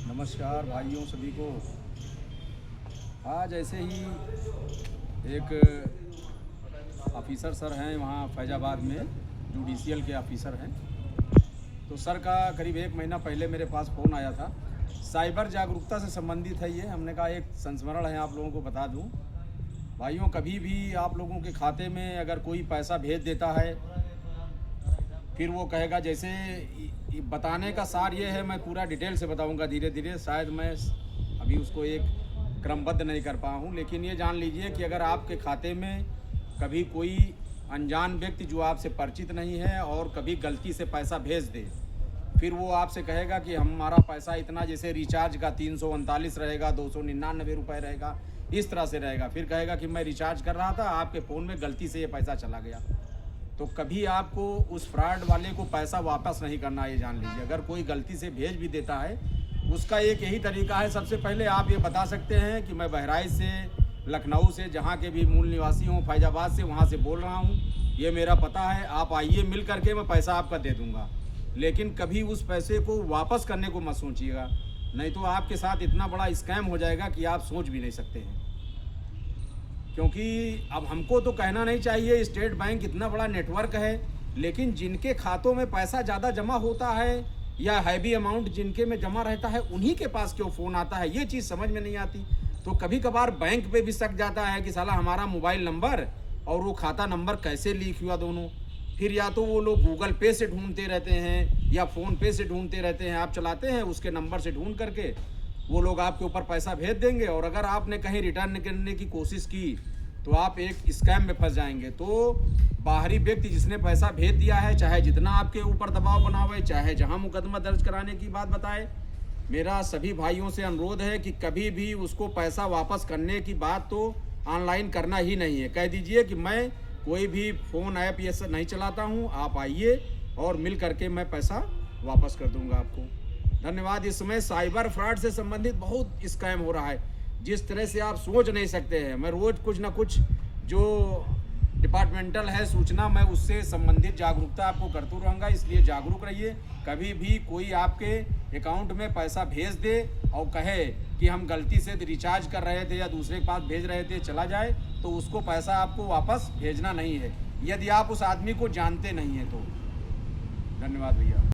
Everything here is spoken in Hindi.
नमस्कार भाइयों सभी को। आज ऐसे ही एक ऑफिसर सर हैं वहाँ फैज़ाबाद में, जुडिशियल के ऑफिसर हैं। तो सर का करीब 1 महीना पहले मेरे पास फ़ोन आया था। साइबर जागरूकता से संबंधित है ये। हमने कहा एक संस्मरण है, आप लोगों को बता दूं। भाइयों, कभी भी आप लोगों के खाते में अगर कोई पैसा भेज देता है, फिर वो कहेगा, जैसे बताने का सार ये है, मैं पूरा डिटेल से बताऊंगा धीरे धीरे, शायद मैं अभी उसको एक क्रमबद्ध नहीं कर पाया हूँ। लेकिन ये जान लीजिए कि अगर आपके खाते में कभी कोई अनजान व्यक्ति जो आपसे परिचित नहीं है और कभी गलती से पैसा भेज दे, फिर वो आपसे कहेगा कि हमारा पैसा इतना, जैसे रिचार्ज का 339 रहेगा, 299 रुपये रहेगा, इस तरह से रहेगा। फिर कहेगा कि मैं रिचार्ज कर रहा था, आपके फ़ोन में गलती से ये पैसा चला गया। तो कभी आपको उस फ्रॉड वाले को पैसा वापस नहीं करना, ये जान लीजिए। अगर कोई गलती से भेज भी देता है, उसका एक यही तरीका है। सबसे पहले आप ये बता सकते हैं कि मैं बहराइच से, लखनऊ से, जहाँ के भी मूल निवासी हूँ, फैज़ाबाद से, वहाँ से बोल रहा हूँ, ये मेरा पता है, आप आइए, मिल करके मैं पैसा आपका दे दूँगा। लेकिन कभी उस पैसे को वापस करने को मत सोचिएगा, नहीं तो आपके साथ इतना बड़ा स्कैम हो जाएगा कि आप सोच भी नहीं सकते हैं। क्योंकि अब हमको तो कहना नहीं चाहिए, स्टेट बैंक इतना बड़ा नेटवर्क है, लेकिन जिनके खातों में पैसा ज़्यादा जमा होता है या हैवी अमाउंट जिनके में जमा रहता है, उन्हीं के पास क्यों फ़ोन आता है, ये चीज़ समझ में नहीं आती। तो कभी कभार बैंक पे भी शक जाता है कि साला हमारा मोबाइल नंबर और वो खाता नंबर कैसे लीक हुआ दोनों। फिर या तो वो लोग गूगल पे से ढूंढते रहते हैं या फ़ोन पे से ढूंढते रहते हैं, आप चलाते हैं उसके नंबर से ढूंढ करके वो लोग आपके ऊपर पैसा भेज देंगे। और अगर आपने कहीं रिटर्न करने की कोशिश की तो आप एक स्कैम में फंस जाएंगे। तो बाहरी व्यक्ति जिसने पैसा भेज दिया है, चाहे जितना आपके ऊपर दबाव बनावे, चाहे जहां मुकदमा दर्ज कराने की बात बताए, मेरा सभी भाइयों से अनुरोध है कि कभी भी उसको पैसा वापस करने की बात तो ऑनलाइन करना ही नहीं है। कह दीजिए कि मैं कोई भी फ़ोन ऐप ये सब नहीं चलाता हूँ, आप आइए और मिल करके मैं पैसा वापस कर दूंगा आपको। धन्यवाद। इस समय साइबर फ्रॉड से संबंधित बहुत स्कैम हो रहा है, जिस तरह से आप सोच नहीं सकते हैं। मैं रोज़ कुछ ना कुछ जो डिपार्टमेंटल है सूचना, मैं उससे संबंधित जागरूकता आपको करता रहूँगा, इसलिए जागरूक रहिए। कभी भी कोई आपके अकाउंट में पैसा भेज दे और कहे कि हम गलती से रिचार्ज कर रहे थे या दूसरे के पास भेज रहे थे, चला जाए, तो उसको पैसा आपको वापस भेजना नहीं है, यदि आप उस आदमी को जानते नहीं हैं तो। धन्यवाद भैया।